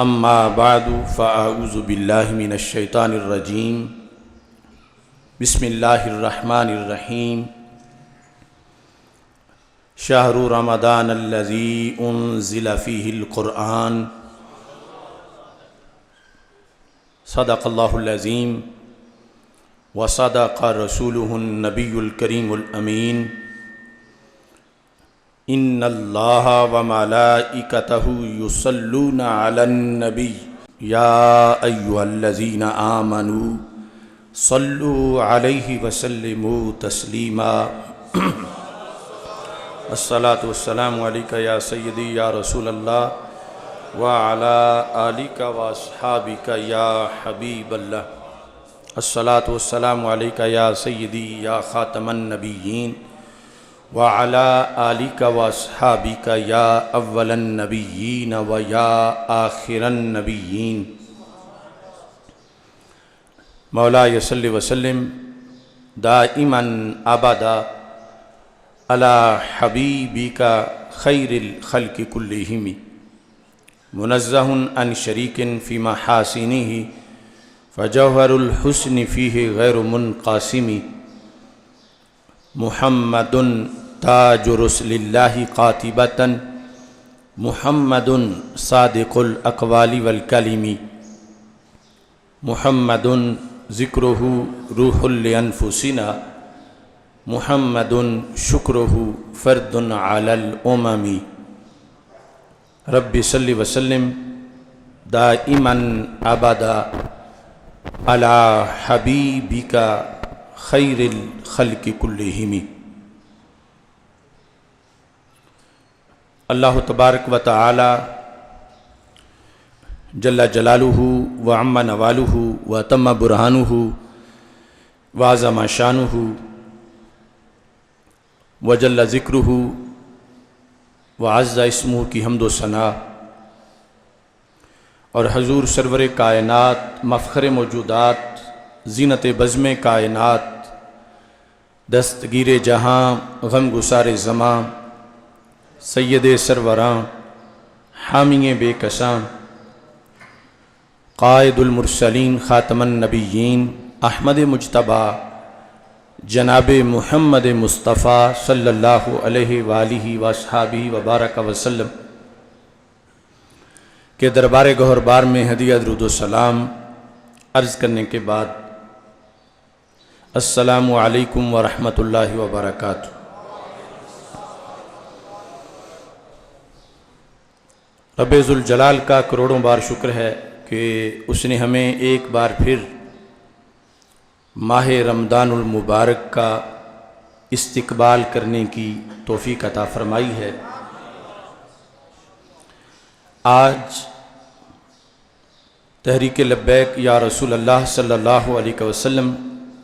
اما بعد فاعوذ باللہ من الشیطان الرجیم بسم اللہ الرحمن الرحیم شہر رمضان الذی انزل فیہ القرآن صدق اللہ العظیم وصدق رسولہ النبی الکریم الامین ان اللہ وملائکتہ یصلون علی النبی یا ایہا الذین آمنوا صلوا علیہ وسلموا تسلیما الصلاۃ والسلام علیکہ یا سیدی یا رسول اللہ وعلی آلک واصحابک یا حبیب اللہ الصلاۃ والسلام علیکہ یا سیدی یا خاتم النبیین وعلی آلک واصحابک یا اول النبیین و یا آخر النبیین مولاي صل وسلم دائما ابدا على حبيبك خير الخلق كلهم منزه عن شريك في محاسنه فجوهر الحسن فيه غير منقسم محمد تاج رسل الله قاطبة محمد صادق الأقوال والكلم محمد ذکرہ روح لانفسنا محمد شکرہ فرد علی الامم رب صلی وسلم دائما ابدا علی حبیبک خیر الخلق کلہم۔ اللہ تبارک و تعالی جل جلالہ وعم نوالہ وتم برہانہ وعظم شانہ وجل ذکرہ وعز اسمہ کی حمد و ثنا اور حضور سرور کائنات مفخر موجودات زینت بزم کائنات دستگیر جہاں غم گسار زماں سید سروراں حامی بے کساں قائد المرسلین خاتم النبیین احمد مجتبیٰ جناب محمد مصطفیٰ صلی اللہ علیہ وآلہ وصحابہ وبارک وسلم کے دربار گوہر بار میں ہدیہ درود و سلام عرض کرنے کے بعد السلام علیکم ورحمۃ اللہ وبرکاتہ۔ رب ذوالجلال کا کروڑوں بار شکر ہے کہ اس نے ہمیں ایک بار پھر ماہ رمضان المبارک کا استقبال کرنے کی توفیق عطا فرمائی ہے۔ آج تحریک لبیک یا رسول اللہ صلی اللہ علیہ وسلم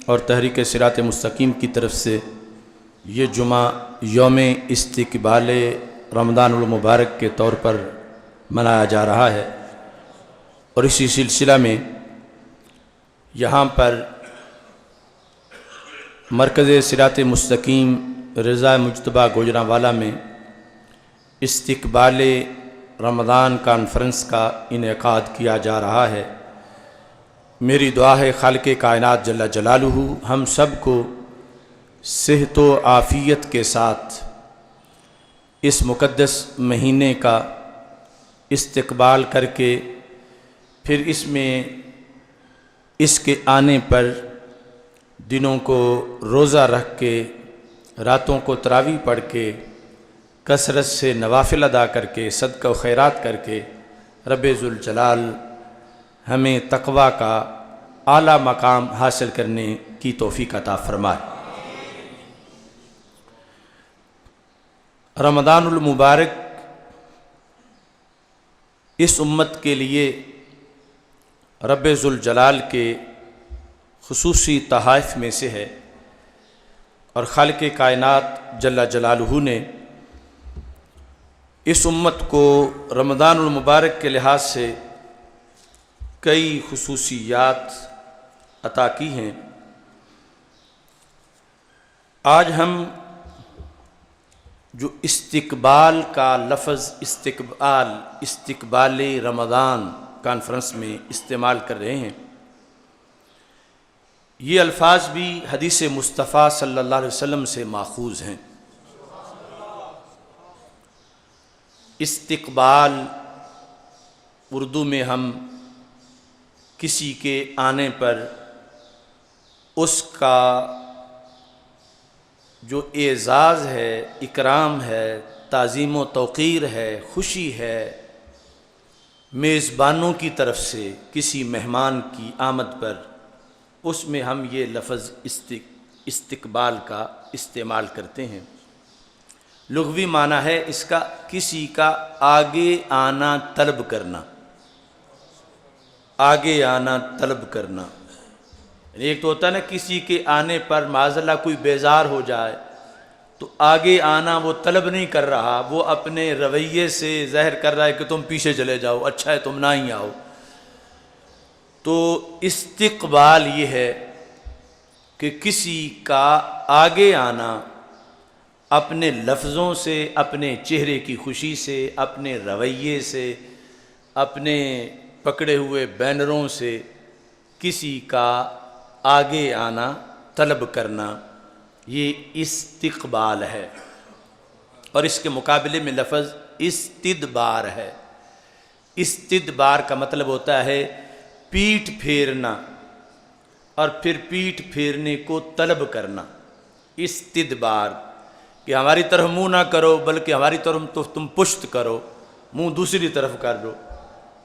اور تحریک صراط مستقیم کی طرف سے یہ جمعہ یوم استقبال رمضان المبارک کے طور پر منایا جا رہا ہے، اور اسی سلسلہ میں یہاں پر مرکز صراط مستقیم رضا مجتبیٰ گوجرانوالا میں استقبال رمضان کانفرنس کا انعقاد کیا جا رہا ہے۔ میری دعا ہے خالق کائنات جل جلالہ ہم سب کو صحت و عافیت کے ساتھ اس مقدس مہینے کا استقبال کر کے پھر اس میں اس کے آنے پر دنوں کو روزہ رکھ کے راتوں کو تراویح پڑھ کے کثرت سے نوافل ادا کر کے صدقہ و خیرات کر کے رب ذوالجلال ہمیں تقوی کا اعلیٰ مقام حاصل کرنے کی توفیق عطا فرمائے۔ رمضان المبارک اس امت کے لیے رب ذوالجلال کے خصوصی تحائف میں سے ہے، اور خالق کائنات جل جلالہ نے اس امت کو رمضان المبارک کے لحاظ سے کئی خصوصیات عطا کی ہیں۔ آج ہم جو استقبال کا لفظ استقبال رمضان کانفرنس میں استعمال کر رہے ہیں، یہ الفاظ بھی حدیث مصطفیٰ صلی اللہ علیہ وسلم سے ماخوذ ہیں۔ استقبال اردو میں ہم کسی کے آنے پر اس کا جو اعزاز ہے، اکرام ہے، تعظیم و توقیر ہے، خوشی ہے، میزبانوں کی طرف سے کسی مہمان کی آمد پر، اس میں ہم یہ لفظ استقبال کا استعمال کرتے ہیں۔ لغوی معنی ہے اس کا کسی کا آگے آنا طلب کرنا، آگے آنا طلب کرنا۔ ایک تو ہوتا ہے نا کسی کے آنے پر معاذ اللہ کوئی بیزار ہو جائے تو آگے آنا وہ طلب نہیں کر رہا، وہ اپنے رویے سے ظاہر کر رہا ہے کہ تم پیچھے چلے جاؤ، اچھا ہے تم نہ ہی آؤ۔ تو استقبال یہ ہے کہ کسی کا آگے آنا اپنے لفظوں سے، اپنے چہرے کی خوشی سے، اپنے رویے سے، اپنے پکڑے ہوئے بینروں سے کسی کا آگے آنا طلب کرنا، یہ استقبال ہے۔ اور اس کے مقابلے میں لفظ استدبار ہے۔ استدبار کا مطلب ہوتا ہے پیٹھ پھیرنا، اور پھر پیٹھ پھیرنے کو طلب کرنا۔ استدبار کہ ہماری طرف منہ نہ کرو بلکہ ہماری طرف تو تم پشت کرو، منہ دوسری طرف کر دو،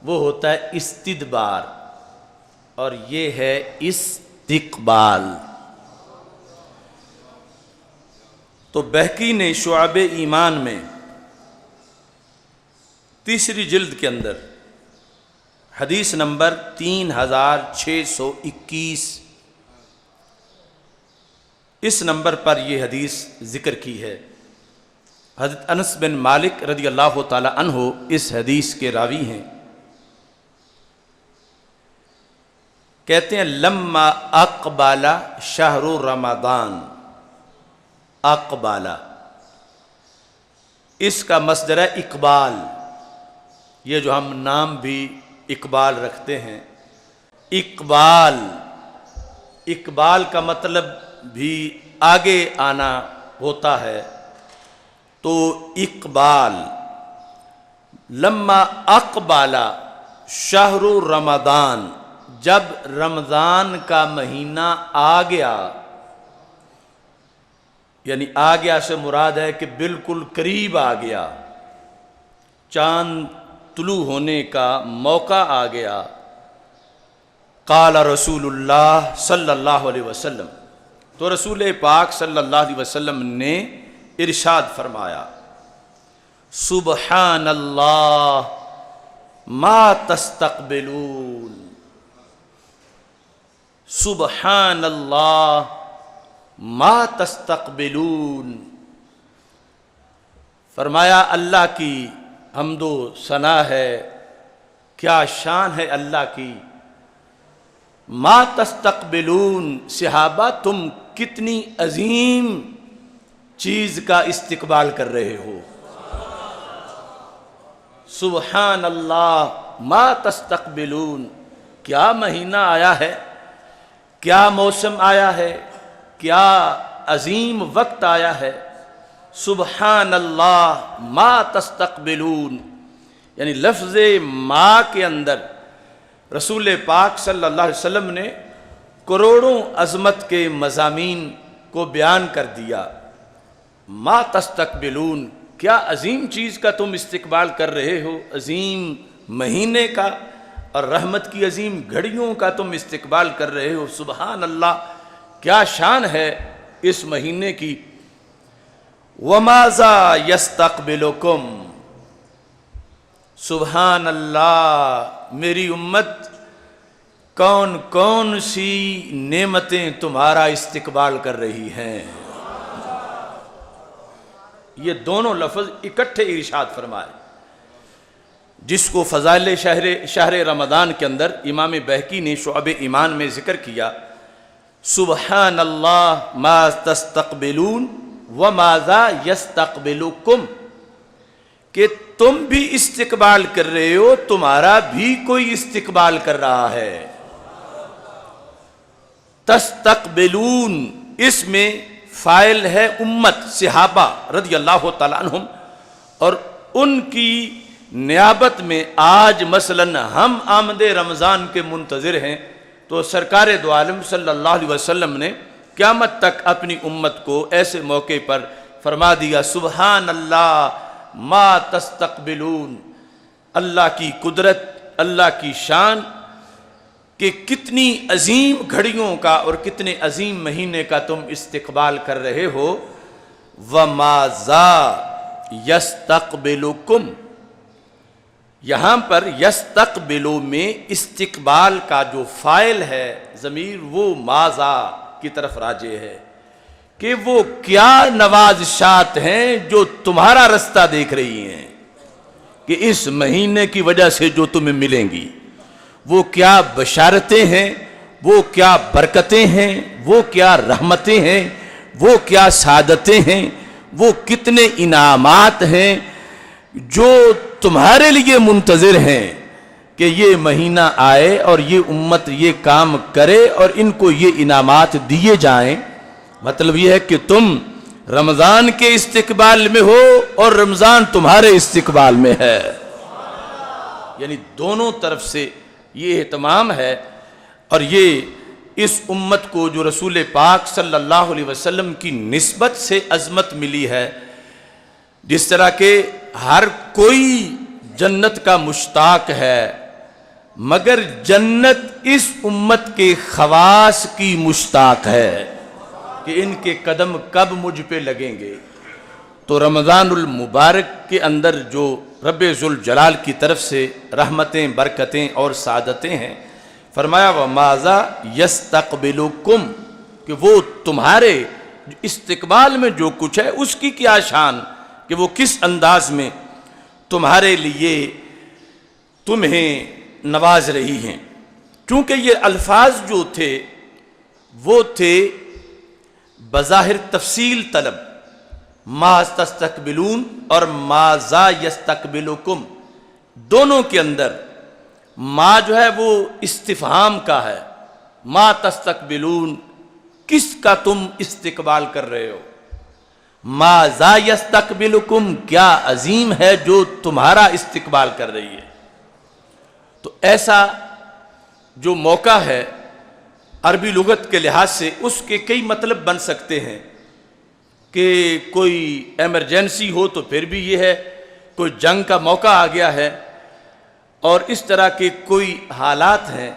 وہ ہوتا ہے استدبار، اور یہ ہے استقبال۔ تو بہقی نے شعب ایمان میں تیسری جلد کے اندر حدیث نمبر 3621 اس نمبر پر یہ حدیث ذکر کی ہے۔ حضرت انس بن مالک رضی اللہ تعالی عنہ اس حدیث کے راوی ہیں۔ کہتے ہیں لما اقبال شہر رمضان، اقبال اس کا مصدر ہے اقبال، یہ جو ہم نام بھی اقبال رکھتے ہیں، اقبال، اقبال کا مطلب بھی آگے آنا ہوتا ہے۔ تو اقبال لما اقبال شہر رمضان، جب رمضان کا مہینہ آ گیا، یعنی آ گیا سے مراد ہے کہ بالکل قریب آ گیا، چاند طلوع ہونے کا موقع آ گیا۔ قال رسول اللہ صلی اللہ علیہ وسلم، تو رسول پاک صلی اللہ علیہ وسلم نے ارشاد فرمایا، سبحان اللہ ما تستقبلون، سبحان اللہ ما تستقبلون، فرمایا اللہ کی حمد و ثنا ہے، کیا شان ہے اللہ کی، ما تستقبلون، صحابہ تم کتنی عظیم چیز کا استقبال کر رہے ہو، سبحان اللہ ما تستقبلون، کیا مہینہ آیا ہے، کیا موسم آیا ہے، کیا عظیم وقت آیا ہے، سبحان اللہ ما تستقبلون، یعنی لفظ ما کے اندر رسول پاک صلی اللہ علیہ وسلم نے کروڑوں عظمت کے مضامین کو بیان کر دیا۔ ما تستقبلون، کیا عظیم چیز کا تم استقبال کر رہے ہو، عظیم مہینے کا اور رحمت کی عظیم گھڑیوں کا تم استقبال کر رہے ہو، سبحان اللہ کیا شان ہے اس مہینے کی۔ وَمَاذَا يَسْتَقْبِلُكُمْ، سبحان اللہ میری امت کون کون سی نعمتیں تمہارا استقبال کر رہی ہیں۔ یہ دونوں لفظ اکٹھے ارشاد فرمائے، جس کو فضائل شہر رمضان کے اندر امام بہقی نے شعب ایمان میں ذکر کیا، سبحان اللہ ما تستقبلون وماذا یستقبلکم، کہ تم بھی استقبال کر رہے ہو، تمہارا بھی کوئی استقبال کر رہا ہے۔ تستقبلون، اس میں فاعل ہے امت، صحابہ رضی اللہ تعالیٰ عنہم، اور ان کی نیابت میں آج مثلاً ہم آمد رمضان کے منتظر ہیں، تو سرکار دو عالم صلی اللہ علیہ وسلم نے قیامت تک اپنی امت کو ایسے موقع پر فرما دیا، سبحان اللہ ما تستقبلون، اللہ کی قدرت، اللہ کی شان کہ کتنی عظیم گھڑیوں کا اور کتنے عظیم مہینے کا تم استقبال کر رہے ہو۔ وَمَاذَا يَسْتَقْبِلُكُمْ، یہاں پر یستقبلو میں استقبال کا جو فاعل ہے ضمیر وہ ماذا کی طرف راجع ہے کہ وہ کیا نوازشات ہیں جو تمہارا رستہ دیکھ رہی ہیں کہ اس مہینے کی وجہ سے جو تمہیں ملیں گی، وہ کیا بشارتیں ہیں، وہ کیا برکتیں ہیں، وہ کیا رحمتیں ہیں، وہ کیا سعادتیں ہیں، وہ کتنے انعامات ہیں جو تمہارے لیے منتظر ہیں کہ یہ مہینہ آئے اور یہ امت یہ کام کرے اور ان کو یہ انعامات دیے جائیں۔ مطلب یہ ہے کہ تم رمضان کے استقبال میں ہو اور رمضان تمہارے استقبال میں ہے، یعنی دونوں طرف سے یہ اہتمام ہے۔ اور یہ اس امت کو جو رسول پاک صلی اللہ علیہ وسلم کی نسبت سے عظمت ملی ہے، جس طرح کہ ہر کوئی جنت کا مشتاق ہے، مگر جنت اس امت کے خواص کی مشتاق ہے کہ ان کے قدم کب مجھ پہ لگیں گے۔ تو رمضان المبارک کے اندر جو رب ذوالجلال کی طرف سے رحمتیں، برکتیں اور سعادتیں ہیں، فرمایا وَمَاذَا يَسْتَقْبِلُكُمْ، کہ وہ تمہارے استقبال میں جو کچھ ہے اس کی کیا شان، کہ وہ کس انداز میں تمہارے لیے تمہیں نواز رہی ہیں۔ چونکہ یہ الفاظ جو تھے وہ تھے بظاہر تفصیل طلب، ما تستقبلون اور ماذا یستقبلکم، دونوں کے اندر ما جو ہے وہ استفہام کا ہے، ما تستقبلون، کس کا تم استقبال کر رہے ہو، ماذا یستقبلکم، کیا عظیم ہے جو تمہارا استقبال کر رہی ہے۔ تو ایسا جو موقع ہے عربی لغت کے لحاظ سے اس کے کئی مطلب بن سکتے ہیں، کہ کوئی ایمرجنسی ہو تو پھر بھی یہ ہے، کوئی جنگ کا موقع آ گیا ہے اور اس طرح کے کوئی حالات ہیں،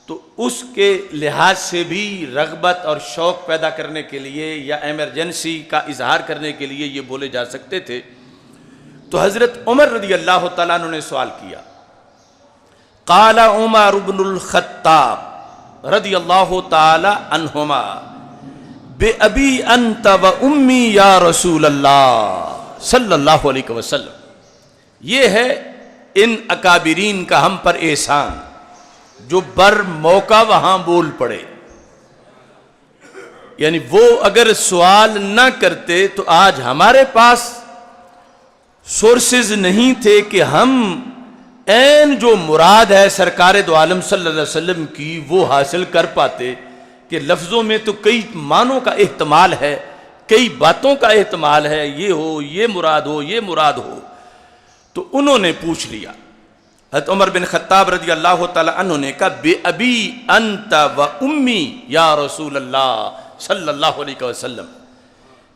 تو اس کے لحاظ سے بھی رغبت اور شوق پیدا کرنے کے لیے یا ایمرجنسی کا اظہار کرنے کے لیے یہ بولے جا سکتے تھے۔ تو حضرت عمر رضی اللہ تعالیٰ عنہ نے سوال کیا، قال عمر بن الخطاب رضی اللہ تعالی عنہما بِأَبِي أَنْتَ وَأُمِّي یا رسول اللہ صلی اللہ علیہ وسلم، یہ ہے ان اکابرین کا ہم پر احسان جو بر موقع وہاں بول پڑے، یعنی وہ اگر سوال نہ کرتے تو آج ہمارے پاس سورسز نہیں تھے کہ ہم عین جو مراد ہے سرکار دو عالم صلی اللہ علیہ وسلم کی وہ حاصل کر پاتے، کہ لفظوں میں تو کئی معنوں کا احتمال ہے، کئی باتوں کا احتمال ہے، یہ ہو، یہ مراد ہو، یہ مراد ہو۔ تو انہوں نے پوچھ لیا، حضرت عمر بن خطاب رضی اللہ تعالی عنہ نے کہا بِأَبِي أَنْتَ وَأُمِّي یا رسول اللہ صلی اللہ علیہ وسلم،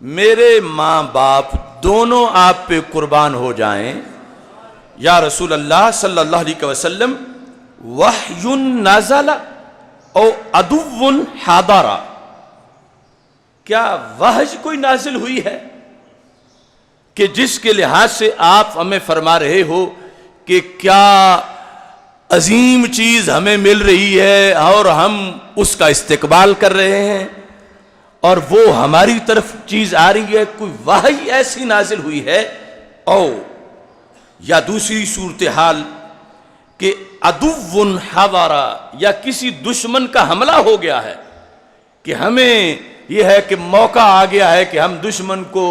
میرے ماں باپ دونوں آپ پہ قربان ہو جائیں یا رسول اللہ صلی اللہ علیہ وسلم، وحی نازل او عدو حاضر، کیا وحی کوئی نازل ہوئی ہے کہ جس کے لحاظ سے آپ ہمیں فرما رہے ہو کہ کیا عظیم چیز ہمیں مل رہی ہے اور ہم اس کا استقبال کر رہے ہیں اور وہ ہماری طرف چیز آ رہی ہے، کوئی وحی ایسی نازل ہوئی ہے، او یا دوسری صورتحال کہ عدو حضر، یا کسی دشمن کا حملہ ہو گیا ہے، کہ ہمیں یہ ہے کہ موقع آ گیا ہے کہ ہم دشمن کو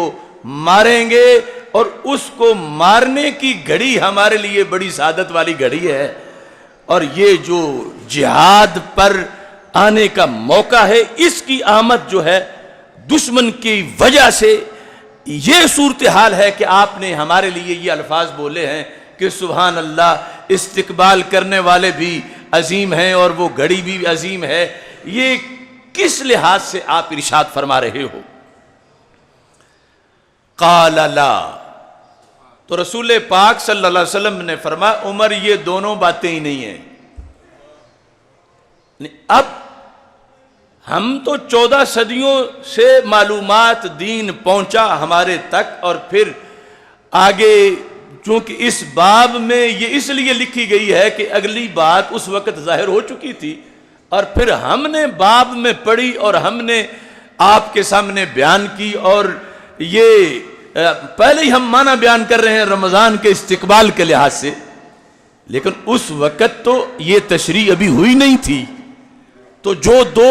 ماریں گے اور اس کو مارنے کی گھڑی ہمارے لیے بڑی سعادت والی گھڑی ہے، اور یہ جو جہاد پر آنے کا موقع ہے، اس کی آمد جو ہے دشمن کی وجہ سے یہ صورتحال ہے کہ آپ نے ہمارے لیے یہ الفاظ بولے ہیں کہ سبحان اللہ، استقبال کرنے والے بھی عظیم ہیں اور وہ گھڑی بھی عظیم ہے۔ یہ کس لحاظ سے آپ ارشاد فرما رہے ہو؟ قال لا، تو رسول پاک صلی اللہ علیہ وسلم نے فرمایا عمر یہ دونوں باتیں ہی نہیں ہیں۔ اب ہم تو 14 صدیوں سے معلومات دین پہنچا ہمارے تک، اور پھر آگے چونکہ اس باب میں یہ اس لیے لکھی گئی ہے کہ اگلی بات اس وقت ظاہر ہو چکی تھی، اور پھر ہم نے باب میں پڑھی اور ہم نے آپ کے سامنے بیان کی، اور یہ پہلے ہی ہم معنی بیان کر رہے ہیں رمضان کے استقبال کے لحاظ سے، لیکن اس وقت تو یہ تشریح ابھی ہوئی نہیں تھی۔ تو جو دو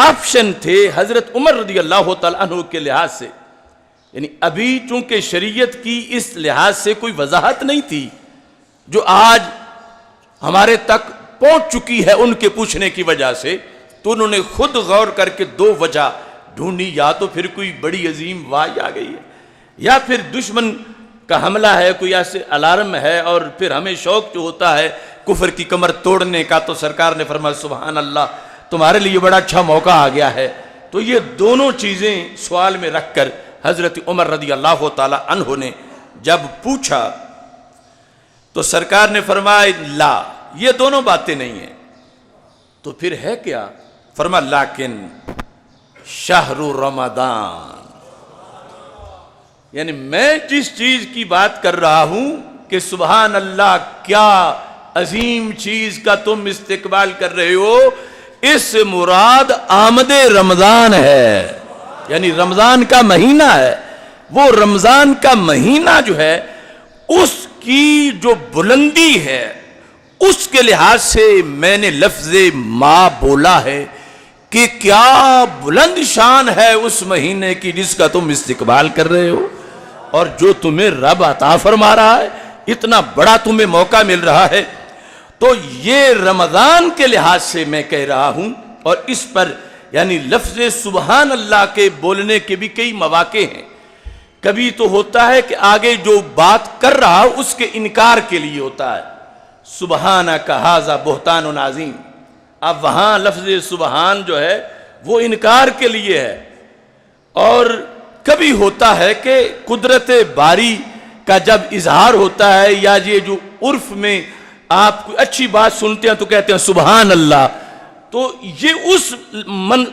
آپشن تھے حضرت عمر رضی اللہ تعالیٰ عنہ کے لحاظ سے، یعنی ابھی چونکہ شریعت کی اس لحاظ سے کوئی وضاحت نہیں تھی جو آج ہمارے تک پہنچ چکی ہے ان کے پوچھنے کی وجہ سے، تو انہوں نے خود غور کر کے دو وجہ ڈھونڈی، یا تو پھر کوئی بڑی عظیم واقعہ آ گئی ہے، یا پھر دشمن کا حملہ ہے، کوئی ایسے الارم ہے، اور پھر ہمیں شوق جو ہوتا ہے کفر کی کمر توڑنے کا، تو سرکار نے فرمایا سبحان اللہ تمہارے لیے بڑا اچھا موقع آ گیا ہے۔ تو یہ دونوں چیزیں سوال میں رکھ کر حضرت عمر رضی اللہ تعالی عنہ نے جب پوچھا تو سرکار نے فرمایا لا، یہ دونوں باتیں نہیں ہیں۔ تو پھر ہے کیا؟ فرمایا لیکن شہر رمضان، یعنی میں جس چیز کی بات کر رہا ہوں کہ سبحان اللہ کیا عظیم چیز کا تم استقبال کر رہے ہو، اس سے مراد آمد رمضان ہے، یعنی رمضان کا مہینہ ہے۔ وہ رمضان کا مہینہ جو ہے اس کی جو بلندی ہے اس کے لحاظ سے میں نے لفظ ما بولا ہے کہ کیا بلند شان ہے اس مہینے کی جس کا تم استقبال کر رہے ہو، اور جو تمہیں رب عطا فرما رہا ہے، اتنا بڑا تمہیں موقع مل رہا ہے۔ تو یہ رمضان کے لحاظ سے میں کہہ رہا ہوں، اور اس پر یعنی لفظ سبحان اللہ کے بولنے کے بھی کئی مواقع ہیں۔ کبھی تو ہوتا ہے کہ آگے جو بات کر رہا اس کے انکار کے لیے ہوتا ہے، سبحانک ھذا بہتان عظیم۔ اب وہاں لفظ سبحان جو ہے وہ انکار کے لیے ہے، اور کبھی ہوتا ہے کہ قدرت باری کا جب اظہار ہوتا ہے، یا یہ جو عرف میں آپ کوئی اچھی بات سنتے ہیں تو کہتے ہیں سبحان اللہ، تو یہ اس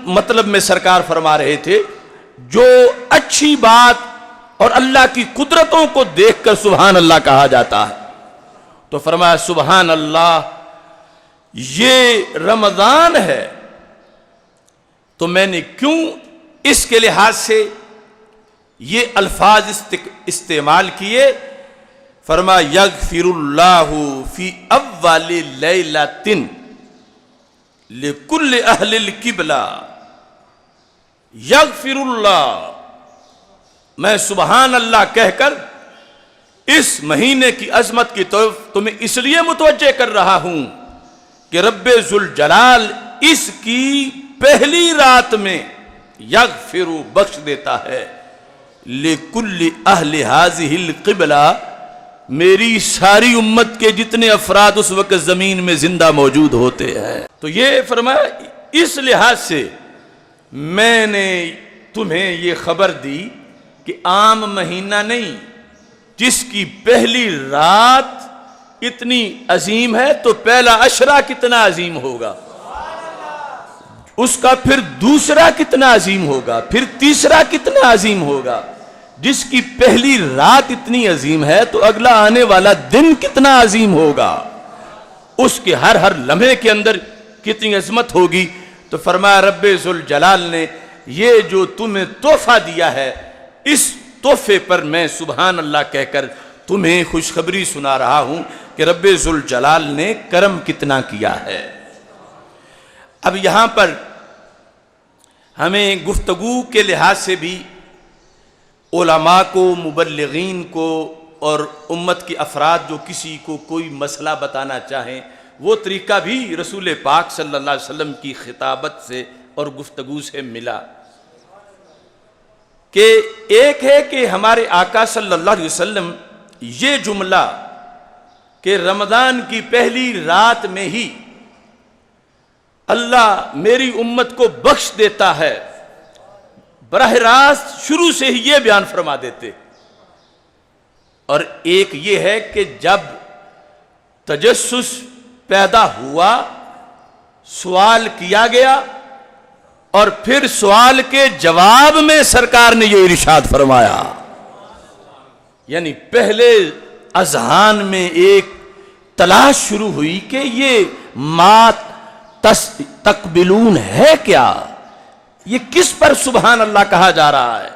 مطلب میں سرکار فرما رہے تھے جو اچھی بات اور اللہ کی قدرتوں کو دیکھ کر سبحان اللہ کہا جاتا ہے۔ تو فرمایا سبحان اللہ یہ رمضان ہے، تو میں نے کیوں اس کے لحاظ سے یہ الفاظ استعمال کیے؟ فرمایا یغفر اللہ فی اول لیلۃ لکل اہل القبلہ، یغفر اللہ، میں سبحان اللہ کہہ کر اس مہینے کی عظمت کی طرف تمہیں اس لیے متوجہ کر رہا ہوں کہ رب ذوالجلال اس کی پہلی رات میں یغفر بخش دیتا ہے لکل اہل ھذہ القبلہ، میری ساری امت کے جتنے افراد اس وقت زمین میں زندہ موجود ہوتے ہیں۔ تو یہ فرمایا اس لحاظ سے میں نے تمہیں یہ خبر دی کہ عام مہینہ نہیں، جس کی پہلی رات اتنی عظیم ہے تو پہلا عشرہ کتنا عظیم ہوگا، اس کا پھر دوسرا کتنا عظیم ہوگا، پھر تیسرا کتنا عظیم ہوگا۔ جس کی پہلی رات اتنی عظیم ہے تو اگلا آنے والا دن کتنا عظیم ہوگا، اس کے ہر لمحے کے اندر کتنی عظمت ہوگی۔ تو فرمایا رب ذوالجلال نے یہ جو تمہیں تحفہ دیا ہے، اس تحفے پر میں سبحان اللہ کہہ کر تمہیں خوشخبری سنا رہا ہوں کہ رب ذوالجلال نے کرم کتنا کیا ہے۔ اب یہاں پر ہمیں گفتگو کے لحاظ سے بھی علماء کو، مبلغین کو اور امت کے افراد جو کسی کو کوئی مسئلہ بتانا چاہیں، وہ طریقہ بھی رسول پاک صلی اللہ علیہ وسلم کی خطابت سے اور گفتگو سے ملا، کہ ایک ہے کہ ہمارے آقا صلی اللہ علیہ وسلم یہ جملہ کہ رمضان کی پہلی رات میں ہی اللہ میری امت کو بخش دیتا ہے، براہ راست شروع سے ہی یہ بیان فرما دیتے۔ اور ایک یہ ہے کہ جب تجسس پیدا ہوا، سوال کیا گیا، اور پھر سوال کے جواب میں سرکار نے یہ ارشاد فرمایا، یعنی پہلے اذہان میں ایک تلاش شروع ہوئی کہ یہ ما تقبلون ہے کیا، یہ کس پر سبحان اللہ کہا جا رہا ہے۔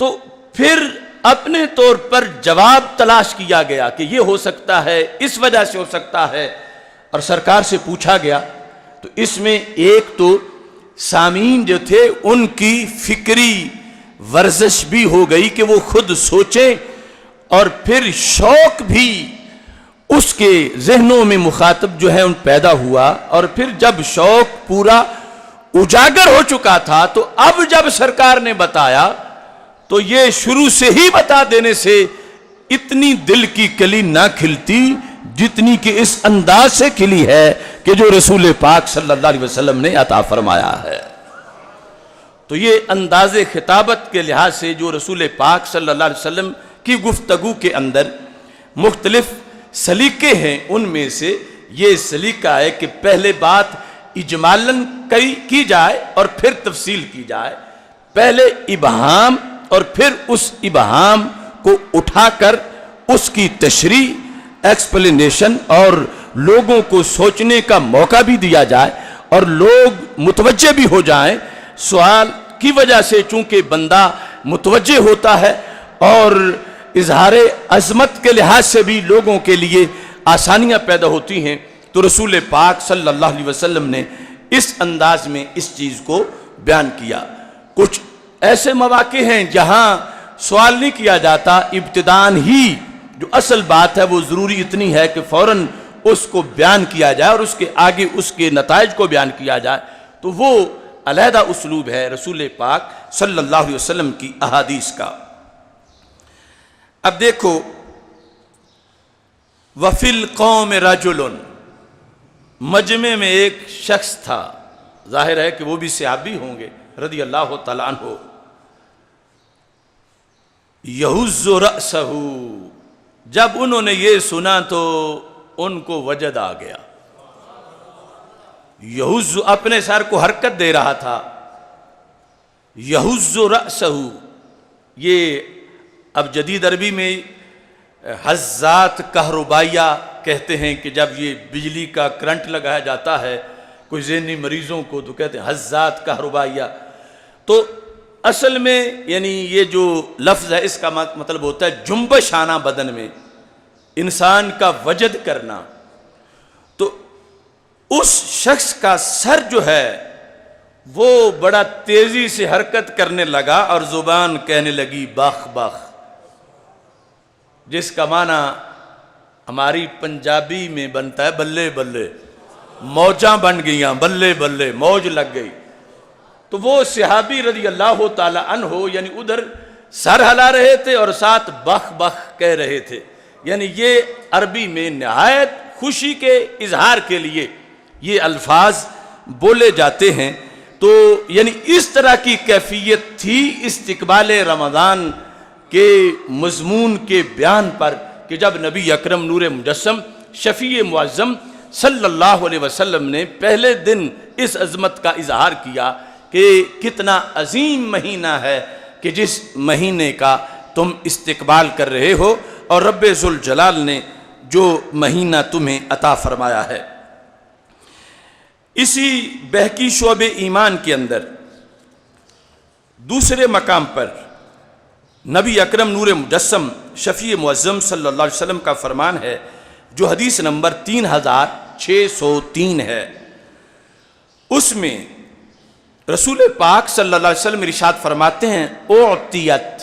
تو پھر اپنے طور پر جواب تلاش کیا گیا کہ یہ ہو سکتا ہے، اس وجہ سے ہو سکتا ہے، اور سرکار سے پوچھا گیا۔ تو اس میں ایک تو سامعین جو تھے ان کی فکری ورزش بھی ہو گئی کہ وہ خود سوچیں، اور پھر شوق بھی اس کے ذہنوں میں مخاطب جو ہے ان پیدا ہوا، اور پھر جب شوق پورا اجاگر ہو چکا تھا تو اب جب سرکار نے بتایا تو یہ شروع سے ہی بتا دینے سے اتنی دل کی کلی نہ کھلتی جتنی کہ اس انداز سے کھلی ہے کہ جو رسول پاک صلی اللہ علیہ وسلم نے عطا فرمایا ہے۔ تو یہ انداز خطابت کے لحاظ سے جو رسول پاک صلی اللہ علیہ وسلم کی گفتگو کے اندر مختلف سلیقے ہیں، ان میں سے یہ سلیقہ ہے کہ پہلے بات اجمالاً کی جائے اور پھر تفصیل کی جائے، پہلے ابہام اور پھر اس ابہام کو اٹھا کر اس کی تشریح، ایکسپلینیشن اور لوگوں کو سوچنے کا موقع بھی دیا جائے اور لوگ متوجہ بھی ہو جائیں۔ سوال کی وجہ سے چونکہ بندہ متوجہ ہوتا ہے اور اظہار عظمت کے لحاظ سے بھی لوگوں کے لیے آسانیاں پیدا ہوتی ہیں، تو رسول پاک صلی اللہ علیہ وسلم نے اس انداز میں اس چیز کو بیان کیا۔ کچھ ایسے مواقع ہیں جہاں سوال نہیں کیا جاتا، ابتداءً ہی جو اصل بات ہے وہ ضروری اتنی ہے کہ فوراً اس کو بیان کیا جائے اور اس کے آگے اس کے نتائج کو بیان کیا جائے، تو وہ علیحدہ اسلوب ہے رسول پاک صلی اللہ علیہ وسلم کی احادیث کا۔ اب دیکھو، وَفِي الْقَوْمِ رَجُلٌ، مجمع میں ایک شخص تھا، ظاہر ہے کہ وہ بھی صحابی ہوں گے رضی اللہ تعالیٰ عنہ، یہز رأسہ، جب انہوں نے یہ سنا تو ان کو وجد آ گیا۔ یہز اپنے سر کو حرکت دے رہا تھا، یہز رأسہ، یہ اب جدید عربی میں حزات کہربائیہ کہتے ہیں کہ جب یہ بجلی کا کرنٹ لگایا جاتا ہے کوئی ذہنی مریضوں کو تو کہتے ہیں حزات کہربائیہ۔ تو اصل میں یعنی یہ جو لفظ ہے اس کا مطلب ہوتا ہے جنبش آنا بدن میں، انسان کا وجد کرنا۔ تو اس شخص کا سر جو ہے وہ بڑا تیزی سے حرکت کرنے لگا اور زبان کہنے لگی بخ بخ، جس کا معنی ہماری پنجابی میں بنتا ہے بلے بلے، موجاں بن گئیاں، بلے بلے، موج لگ گئی۔ تو وہ صحابی رضی اللہ تعالی عنہ یعنی ادھر سر ہلا رہے تھے اور ساتھ بخ بخ کہہ رہے تھے، یعنی یہ عربی میں نہایت خوشی کے اظہار کے لیے یہ الفاظ بولے جاتے ہیں۔ تو یعنی اس طرح کی کیفیت تھی استقبال رمضان کے مضمون کے بیان پر کہ جب نبی اکرم نور مجسم شفیع معظم صلی اللہ علیہ وسلم نے پہلے دن اس عظمت کا اظہار کیا کہ کتنا عظیم مہینہ ہے کہ جس مہینے کا تم استقبال کر رہے ہو اور رب ذوالجلال نے جو مہینہ تمہیں عطا فرمایا ہے۔ اسی بہکی شعب ایمان کے اندر دوسرے مقام پر نبی اکرم نور مجسم شفیع معظم صلی اللہ علیہ وسلم کا فرمان ہے جو حدیث نمبر 3603 ہے۔ اس میں رسول پاک صلی اللہ علیہ وسلم ارشاد فرماتے ہیں اعطیت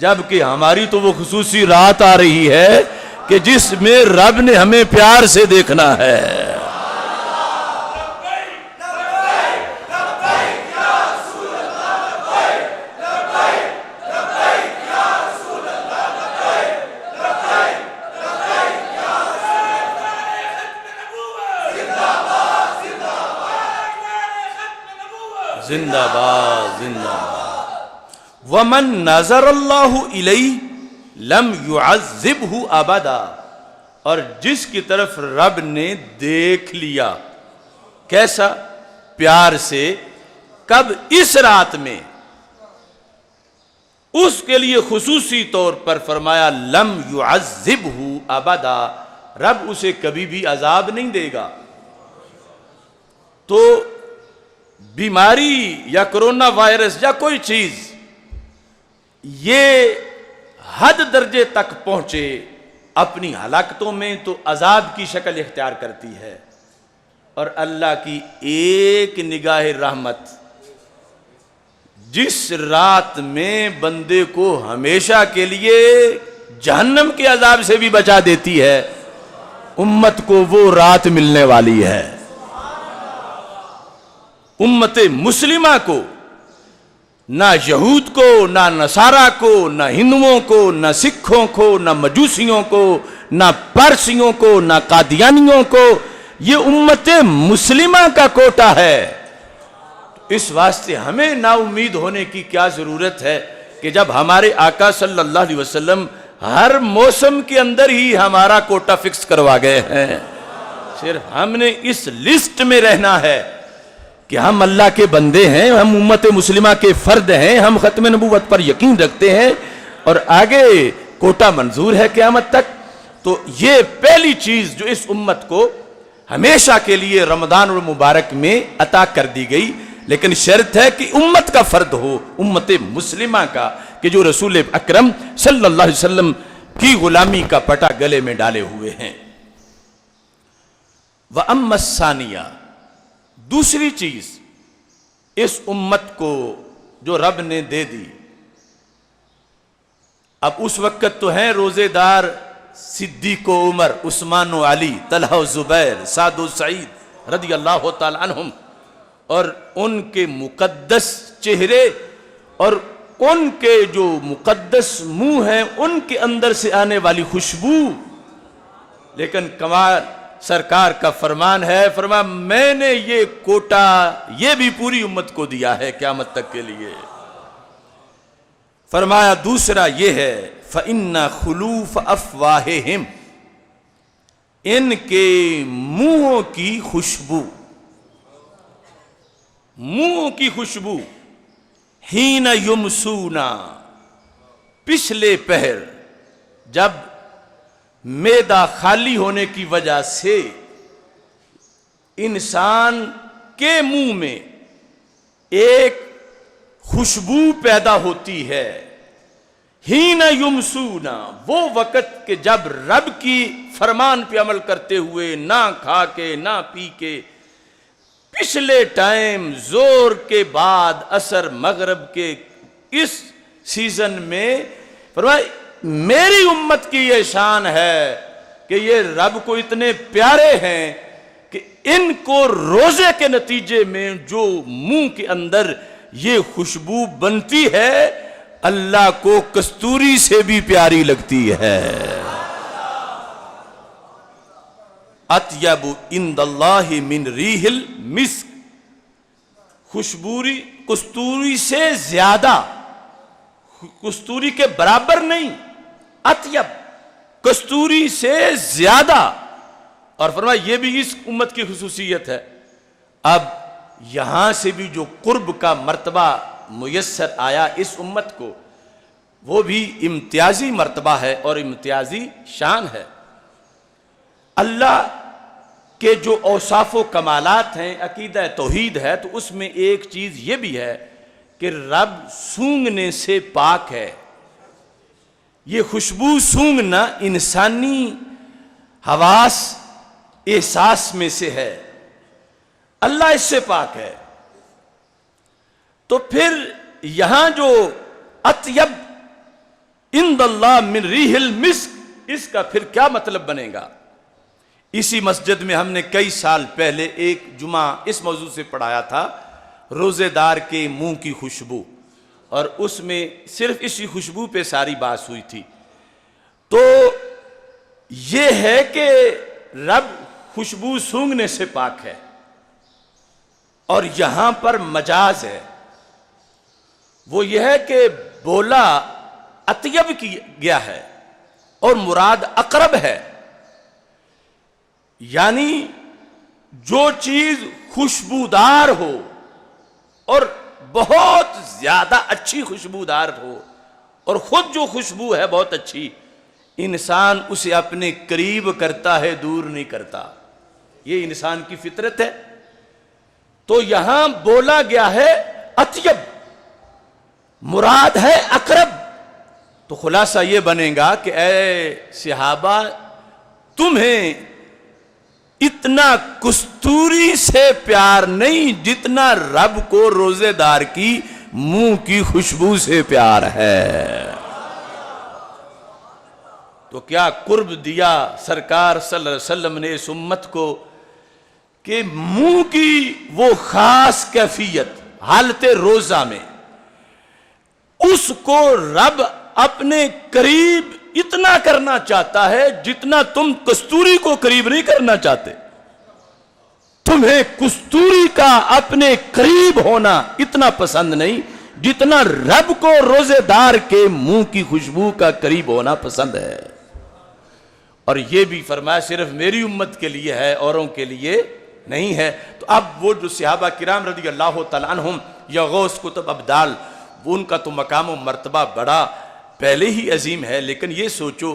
جبکہ ہماری تو وہ خصوصی رات آ رہی ہے کہ جس میں رب نے ہمیں پیار سے دیکھنا ہے۔ زندہ باد زندہ باد۔ ومن نظر اللہ الیہ لم یعذبہ ابدا، اور جس کی طرف رب نے دیکھ لیا، کیسا؟ پیار سے۔ کب؟ اس رات میں۔ اس کے لیے خصوصی طور پر فرمایا لم یعذبہ ابدا، رب اسے کبھی بھی عذاب نہیں دے گا۔ تو بیماری یا کرونا وائرس یا کوئی چیز یہ حد درجے تک پہنچے اپنی ہلاکتوں میں تو عذاب کی شکل اختیار کرتی ہے، اور اللہ کی ایک نگاہ رحمت جس رات میں بندے کو ہمیشہ کے لیے جہنم کے عذاب سے بھی بچا دیتی ہے، امت کو وہ رات ملنے والی ہے۔ امت مسلمہ کو، نہ یہود کو، نہ نصارہ کو، نہ ہندوؤں کو، نہ سکھوں کو، نہ مجوسیوں کو، نہ پارسیوں کو، نہ قادیانیوں کو، یہ امت مسلمہ کا کوٹا ہے۔ اس واسطے ہمیں نا امید ہونے کی کیا ضرورت ہے کہ جب ہمارے آقا صلی اللہ علیہ وسلم ہر موسم کے اندر ہی ہمارا کوٹا فکس کروا گئے ہیں، صرف ہم نے اس لسٹ میں رہنا ہے کہ ہم اللہ کے بندے ہیں، ہم امت مسلمہ کے فرد ہیں، ہم ختم نبوت پر یقین رکھتے ہیں، اور آگے کوٹا منظور ہے قیامت تک۔ تو یہ پہلی چیز جو اس امت کو ہمیشہ کے لیے رمضان المبارک میں عطا کر دی گئی، لیکن شرط ہے کہ امت کا فرد ہو، امت مسلمہ کا، کہ جو رسول اکرم صلی اللہ علیہ وسلم کی غلامی کا پٹا گلے میں ڈالے ہوئے ہیں۔ وَأَمَّا الثَّانِيَةُ، دوسری چیز اس امت کو جو رب نے دے دی، اب اس وقت تو ہیں روزے دار صدیق و عمر، عثمان و علی، طلحہ و زبیر، سعد و سعید رضی اللہ تعالی عنہم، اور ان کے مقدس چہرے اور ان کے جو مقدس منہ ہیں، ان کے اندر سے آنے والی خوشبو۔ لیکن کمال سرکار کا فرمان ہے، فرمایا میں نے یہ کوٹا یہ بھی پوری امت کو دیا ہے قیامت تک کے لیے۔ فرمایا دوسرا یہ ہے فَإِنَّ خُلُوفَ أَفْوَاهِهِمْ، ان کے منہوں کی خوشبو، منہوں کی خوشبو، حین یمسونا، پچھلے پہر جب معدہ خالی ہونے کی وجہ سے انسان کے منہ میں ایک خوشبو پیدا ہوتی ہے، حین یمسونا، وہ وقت کہ جب رب کی فرمان پہ عمل کرتے ہوئے نہ کھا کے نہ پی کے پچھلے ٹائم زور کے بعد عصر مغرب کے اس سیزن میں فرمایا میری امت کی یہ شان ہے کہ یہ رب کو اتنے پیارے ہیں کہ ان کو روزے کے نتیجے میں جو منہ کے اندر یہ خوشبو بنتی ہے اللہ کو کستوری سے بھی پیاری لگتی ہے۔ اطیب عند اللہ من ریح المسک، خوشبوری کستوری سے زیادہ، کستوری کے برابر نہیں، اطیب کستوری سے زیادہ، اور فرمایا یہ بھی اس امت کی خصوصیت ہے۔ اب یہاں سے بھی جو قرب کا مرتبہ میسر آیا اس امت کو وہ بھی امتیازی مرتبہ ہے اور امتیازی شان ہے۔ اللہ کے جو اوصاف و کمالات ہیں، عقیدہ توحید ہے، تو اس میں ایک چیز یہ بھی ہے کہ رب سونگنے سے پاک ہے۔ یہ خوشبو سونگنا انسانی حواس احساس میں سے ہے، اللہ اس سے پاک ہے۔ تو پھر یہاں جو اطیب عند اللہ من ریح المسک، اس کا پھر کیا مطلب بنے گا؟ اسی مسجد میں ہم نے کئی سال پہلے ایک جمعہ اس موضوع سے پڑھایا تھا، روزے دار کے منہ کی خوشبو، اور اس میں صرف اسی خوشبو پہ ساری بات ہوئی تھی۔ تو یہ ہے کہ رب خوشبو سونگھنے سے پاک ہے، اور یہاں پر مجاز ہے، وہ یہ ہے کہ بولا اطیب کی گیا ہے اور مراد اقرب ہے، یعنی جو چیز خوشبودار ہو اور بہت زیادہ اچھی خوشبودار ہو، اور خود جو خوشبو ہے بہت اچھی، انسان اسے اپنے قریب کرتا ہے، دور نہیں کرتا، یہ انسان کی فطرت ہے۔ تو یہاں بولا گیا ہے اطیب، مراد ہے اقرب۔ تو خلاصہ یہ بنے گا کہ اے صحابہ، تمہیں اتنا کستوری سے پیار نہیں جتنا رب کو روزے دار کی منہ کی خوشبو سے پیار ہے۔ تو کیا قرب دیا سرکار صلی اللہ علیہ وسلم نے اس امت کو کہ منہ کی وہ خاص کیفیت حالت روزہ میں اس کو رب اپنے قریب اتنا کرنا چاہتا ہے جتنا تم کستوری کو قریب نہیں کرنا چاہتے۔ تمہیں کستوری کا اپنے قریب ہونا اتنا پسند نہیں جتنا رب کو روزے دار کے منہ کی خوشبو کا قریب ہونا پسند ہے۔ اور یہ بھی فرمایا صرف میری امت کے لیے ہے، اوروں کے لیے نہیں ہے۔ تو اب وہ جو صحابہ کرام رضی اللہ تعالیٰ عنہم یا غوث کتب ابدال، ان کا تو مقام و مرتبہ بڑا پہلے ہی عظیم ہے، لیکن یہ سوچو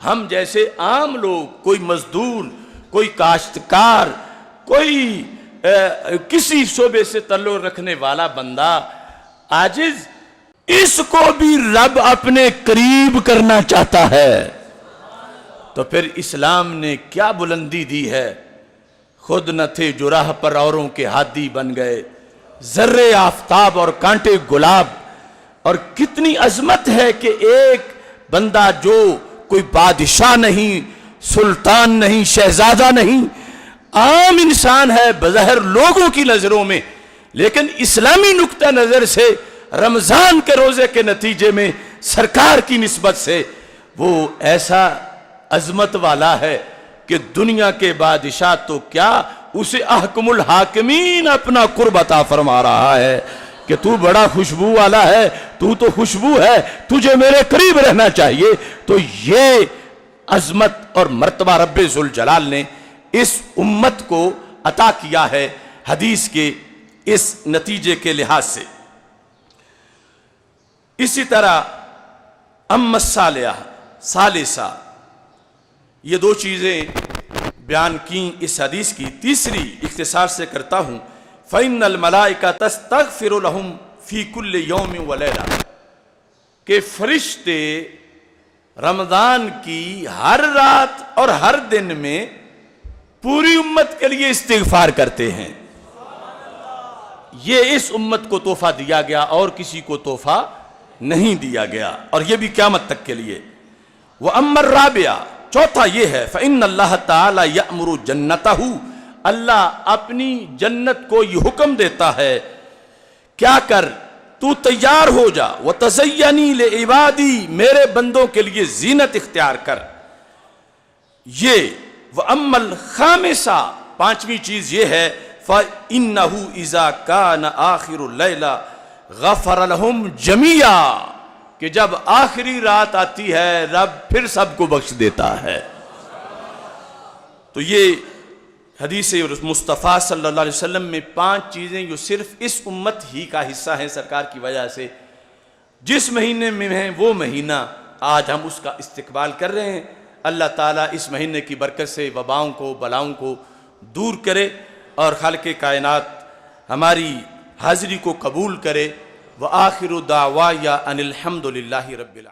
ہم جیسے عام لوگ، کوئی مزدور، کوئی کاشتکار، کوئی کسی شعبے سے تعلق رکھنے والا بندہ عاجز، اس کو بھی رب اپنے قریب کرنا چاہتا ہے۔ تو پھر اسلام نے کیا بلندی دی ہے، خود نہ تھے جو راہ پر اوروں کے ہادی بن گئے، ذرے آفتاب اور کانٹے گلاب۔ اور کتنی عظمت ہے کہ ایک بندہ جو کوئی بادشاہ نہیں، سلطان نہیں، شہزادہ نہیں، عام انسان ہے بظاہر لوگوں کی نظروں میں، لیکن اسلامی نقطہ نظر سے رمضان کے روزے کے نتیجے میں سرکار کی نسبت سے وہ ایسا عظمت والا ہے کہ دنیا کے بادشاہ تو کیا، اسے احکم الحاکمین اپنا قرب عطا فرما رہا ہے کہ تو بڑا خوشبو والا ہے، تو خوشبو ہے، تجھے میرے قریب رہنا چاہیے۔ تو یہ عظمت اور مرتبہ رب ذوالجلال نے اس امت کو عطا کیا ہے حدیث کے اس نتیجے کے لحاظ سے۔ اسی طرح اما الصالحہ، ثالثہ، یہ دو چیزیں بیان کی اس حدیث کی۔ تیسری اختصار سے کرتا ہوں، فَإِنَّ الْمَلَائِكَةَ تَسْتَغْفِرُ لَهُمْ فِي كُلِّ يَوْمٍ وَلَيْلَةٍ، کہ فرشتے رمضان کی ہر رات اور ہر دن میں پوری امت کے لیے استغفار کرتے ہیں۔ یہ اس امت کو تحفہ دیا گیا اور کسی کو تحفہ نہیں دیا گیا، اور یہ بھی قیامت تک کے لیے۔ وَأَمَّا الرَّابِعَةُ، چوتھا یہ ہے، فَإِنَّ اللَّهَ تَعَالَى يَأْمُرُ جَنَّتَهُ، اللہ اپنی جنت کو یہ حکم دیتا ہے، کیا کر، تو تیار ہو جا، وَتَزَيَّنِي لِعِبَادِي، میرے بندوں کے لیے زینت اختیار کر۔ یہ وَأَمَّا الْخَامِسَةُ، پانچویں چیز یہ ہے، فَإِنَّهُ إِذَا كَانَ آخِرُ اللَّيْلَ غَفَرَ لَهُمْ جَمِيعًا، کہ جب آخری رات آتی ہے رب پھر سب کو بخش دیتا ہے۔ تو یہ حدیث مصطفیٰ صلی اللہ علیہ وسلم میں پانچ چیزیں جو صرف اس امت ہی کا حصہ ہیں سرکار کی وجہ سے، جس مہینے میں ہیں وہ مہینہ آج ہم اس کا استقبال کر رہے ہیں۔ اللہ تعالیٰ اس مہینے کی برکت سے وباؤں کو، بلاؤں کو دور کرے، اور خالق کائنات ہماری حاضری کو قبول کرے۔ وآخر دعوایا ان الحمد للہ رب العالمین۔